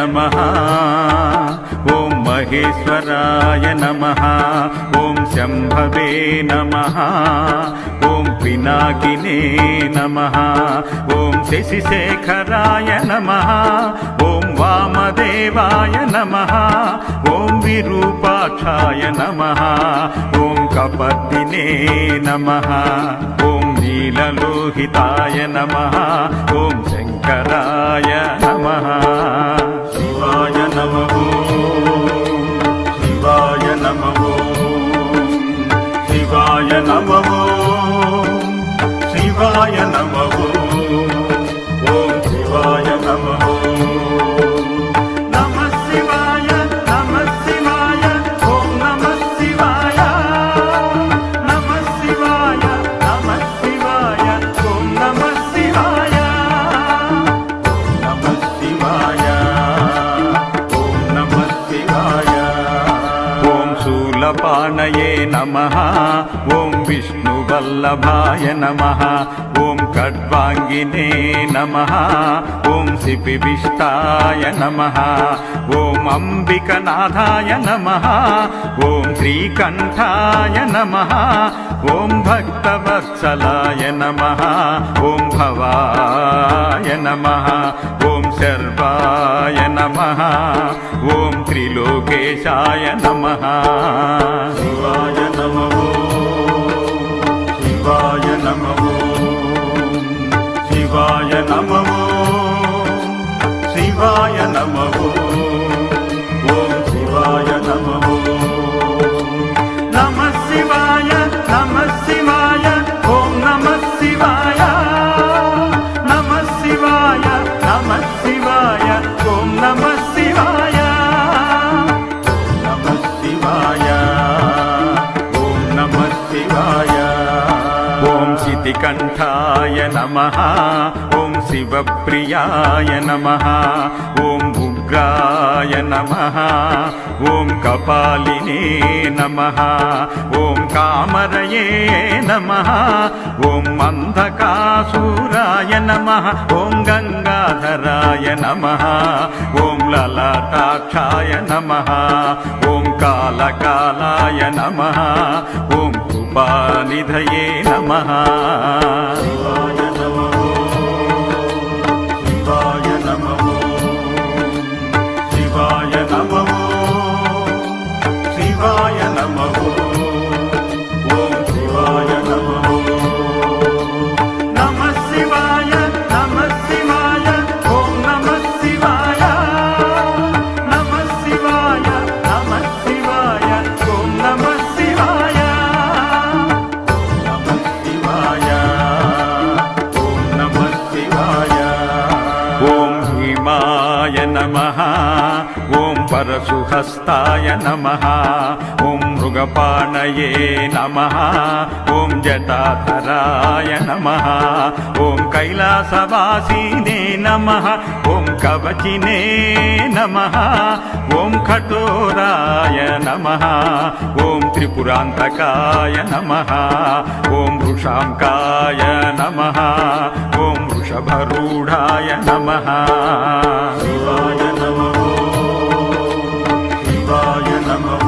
नमः ॐ महेश्वराय नमः ॐ शम्भवे नमः ॐ पिनाकिने नमः ॐ शशिशेखराय नमः ॐ वामदेवाय नमः ॐ विरूपाक्षाय नमः ॐ कपर्दिने नमः ॐ नीललोहिताय नमः ॐ शङ्कराय नमः शिवाय नमः शिवाय नमः शिवाय नमः शिवाय नमः ॐ शिवाय नमः नमः शिवाय नमः शिवाय ॐ नमः शिवाय नमः शिवाय नमः शिवाय ॐ नमः शिवाय नमः शिवाय ॐ नमः शिवाय ॐ शूलपाणये नमः ॐ विष्णुवल्लभाय नमः ॐ खड्वाङ्गिने नमः ॐ सिपिविष्टाय नमः ॐ अम्बिकनाथाय नमः ॐ श्रीकण्ठाय नमः ॐ भक्तवत्सलाय नमः ॐ भवाय नमः ॐ शर्वाय नमः ॐ त्रिलोकेशाय नमः शिवाय नमः शिवाय नमः शिवाय नमः शिवाय नमः ॐ शिवाय नमः नमः शिवाय नमः शिवाय ॐ नमः शिवाय नमः शिवाय नमः शिवाय ॐ नमः शिवाय नमः शिवाय ॐ नमः शिवाय ॐ शितिकण्ठाय नमः ॐ शिवप्रियाय नमः ॐ उग्राय नमः ॐ कपालिने नमः ॐ कामरये नमः ॐ अन्धकासुराय नमः ॐ गङ्गाधराय नमः ॐ ललाटाक्षाय नमः ॐ कालकालाय नमः ॐ कृपानिधये नमः शिवाय नमः शिवाय नमः शिवाय नमः शिवाय नमः ॐ शिवाय नमः नमः शिवाय नमः शिवाय ॐ नमः शिवाय नमः शिवाय नमः शिवाय ॐ नमः शिवाय नमः शिवाय ॐ नमः शिवाय ॐ भीमाय नमः ॐ परशुहस्ताय नमः ॐ मृगपाणये नमः ॐ जटाधराय नमः ॐ कैलासवासिने नमः ॐ कवचिने नमः ॐ कठोराय नमः ॐ त्रिपुरान्तकाय नमः ॐ वृषांकाय नमः ॐ वृषभरूढाय नमः शिवाय नमः शिवाय नमः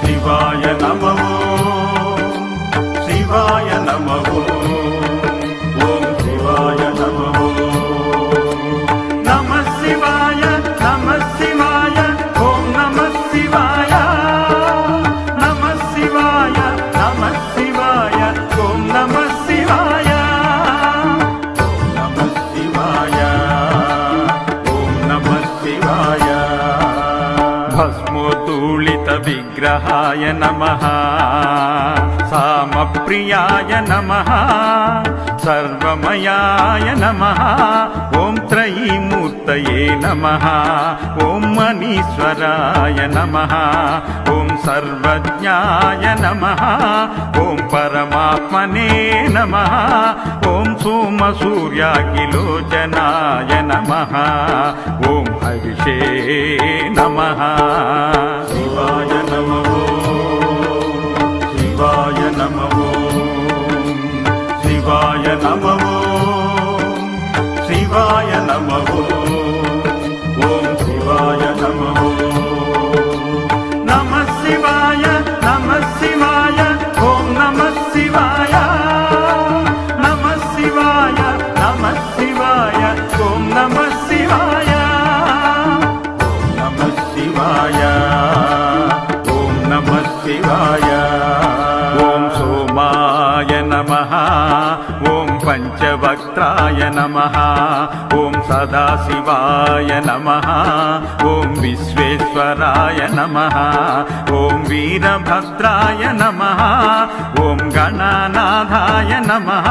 शिवाय नमः शिवाय नमः ॐ शिवाय नमः नमः शिवाय नमः शिवाय ॐ नमः शिवाय नमः शिवाय नमः शिवाय ॐ नमः शिवाय नमः शिवाय ॐ नमः शिवाय भस्मोत्तोलितविग्रहाय नमः सामप्रियाय नमः सर्वमयाय नमः ॐ त्रयीमूर्तये नमः ॐ मनीश्वराय नमः ॐ सर्वज्ञाय नमः ॐ परमात्मने नमः ॐ सोमसूर्याकिलोचनाय नमः ॐ हविषे नमः शिवाय नमः शिवाय नमः शिवाय नमः शिवाय नमः సదాశివాయ నమః ఓం విశ్వేశ్వరాయ నమః ఓం వీరభద్రాయ నమః ఓం గణనాథాయ నమః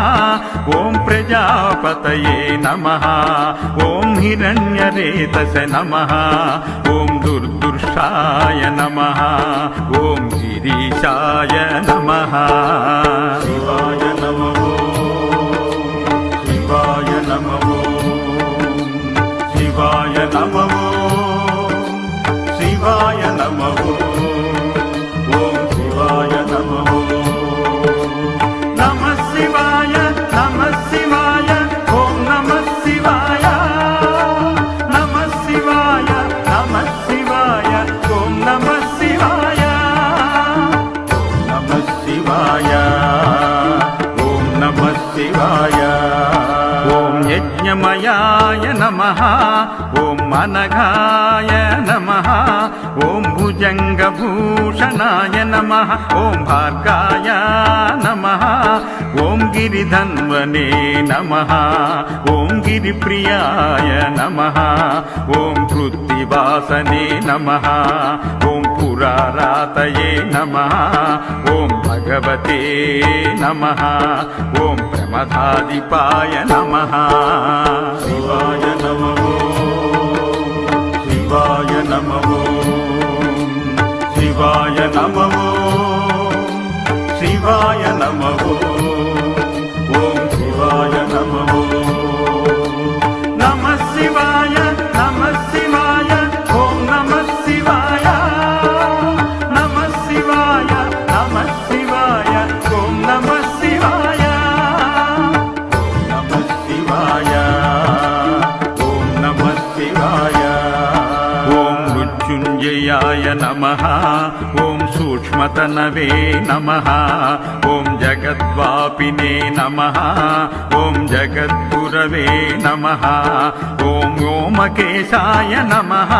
ఓం ప్రజాపతయే నమః ఓం హిరణ్యరేతసే నమః ఓం దుర్దుర్షాయ నమః ఓం గిరీశాయ నమః శివాయ నమః శివాయ నమః శివాయ నమః శివాయ నమః ఓం శివాయ నమః నమః శివాయ నమః శివాయ ఓం నమః శివాయ నమః శివాయ నమః శివాయ ఓం నమః శివాయ నమః శివాయ ఓం నమః శివాయ ఓం యజ్ఞమయాయ నమః ఓం అనఘాయ నమః ఓం భుజంగభూషణాయ నమః ఓం భార్గాయ నమః ఓం గిరిధన్వనే నమః ఓం గిరిప్రియాయ నమః ఓం కృత్తివాసనే నమః ఓం పురారాతయే నమః ఓం భగవతే నమః ఓం ప్రమదాధిపాయ నమః శివాయ నమః శివాయ నమః శివాయ నమః శివాయ నమః ఓం శివాయ నమః నమః శివాయ నమః శివాయ ఓం నమః శివాయ నమః శివాయ నమః శివాయ ఓం నమః శివాయ నమః శివాయ ఓం నమః శివాయ ఓం మృత్యుంజయాయ నమః ఓం సూక్ష్మతనవే నమః ఓం జగద్వాపినే నమః ఓం జగద్గురవే నమః ఓం వ్యోమకేశాయ నమః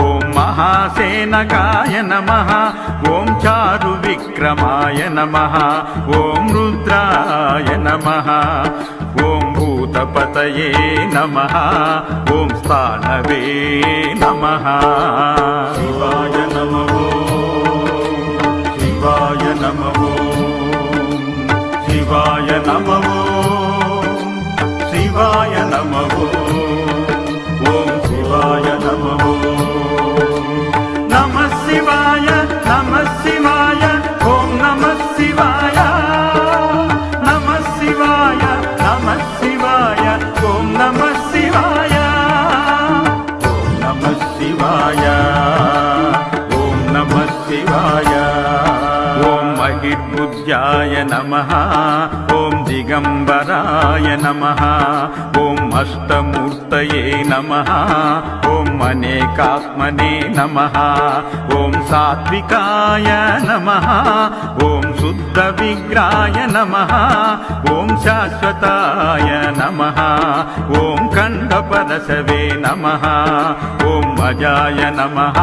ఓం మహాసేనకాయ నమః ఓం చారు విక్రమాయ నమః ఓం రుద్రాయ నమః ఓం భూతపతయే నమః ఓం స్థానవే నమః శివాయ నమః శివాయ నమః శివాయ నమః శివాయ నమః ఓం శివాయ నమః నమః శివాయ నమః శివాయ ఓం నమః శివాయ నమః శివాయ నమః శివాయ ఓం నమః శివాయ ఓం నమః శివాయ ఓం నమః శివాయ ఓం మహిర్బుద్ధ్యాయ నమః ఓం దిగంబరాయ నమః ఓం అష్టమూర్తయే నమః ఓం అనేకాత్మనే నమః ఓం సాత్వికాయ నమః ఓం శుద్ధ విగ్రాయ నమః ఓం శాశ్వతాయ నమః ఓం ఖండపరశవే నమః ఓం అజాయ నమః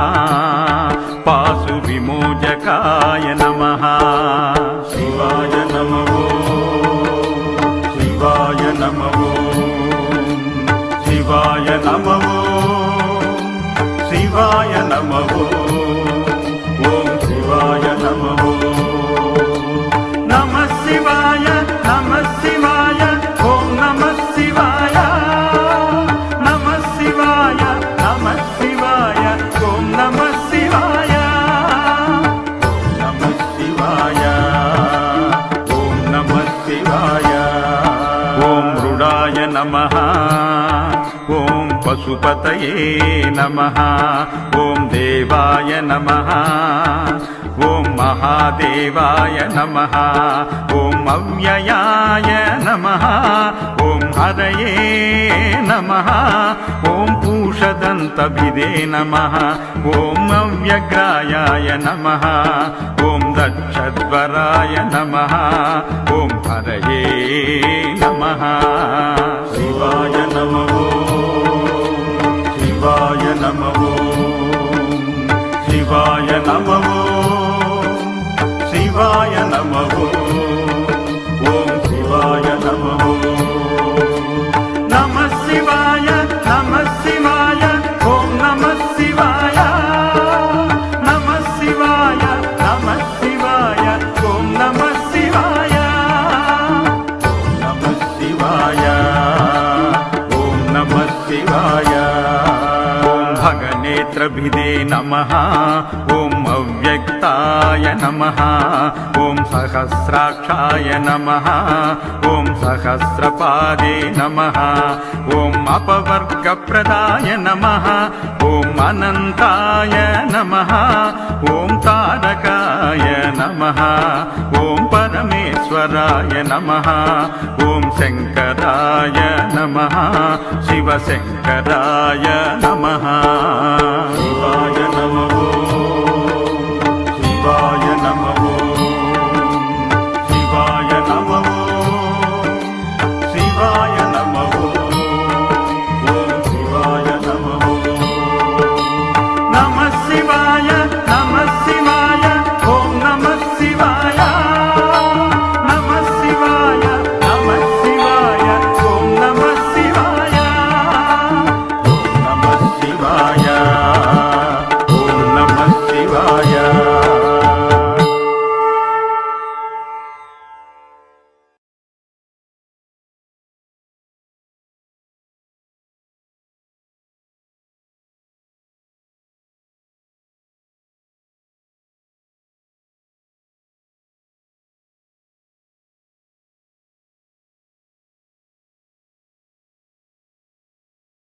పాసు విమోచకాయ నమః శివాయ నమః శివాయ నమః శివాయ నమః శివాయ నమః ఓం శివాయ నమః నమః శివాయ నమః శివాయ ఓం నమః శివాయ నమః శివాయ నమః శివాయ ఓం నమః శివాయ నమః శివాయ ఓం నమః శివాయ ఓం మృడాయ నమః ఓం పశుపతయే నమః ఓం దేవాయ నమః ఓం మహాదేవాయ నమః ఓం అవ్యయాయ నమః ఓం హరయే నమః ఓం పూషదంతభిదే నమః ఓం అవ్యగ్రాయాయ నమః ఓం దక్షధ్వరాయ నమః ఓం హరయే నమః శివాయ నమః శివాయ నమః శివాయ నమః శివాయ నమః ఓం శివాయ నమః నమః శివాయ नेत्रभिदे नमः ॐ अव्यक्ताय नमः ॐ सहस्राक्षाय नमः ॐ सहस्रपादे नमः ॐ अपवर्गप्रदाय नमः ॐ अनन्ताय नमः ॐ तारकाय नमः ॐ परमेश्वराय नमः ॐ शङ्कराय नमः शिवशङ्कराय नमः।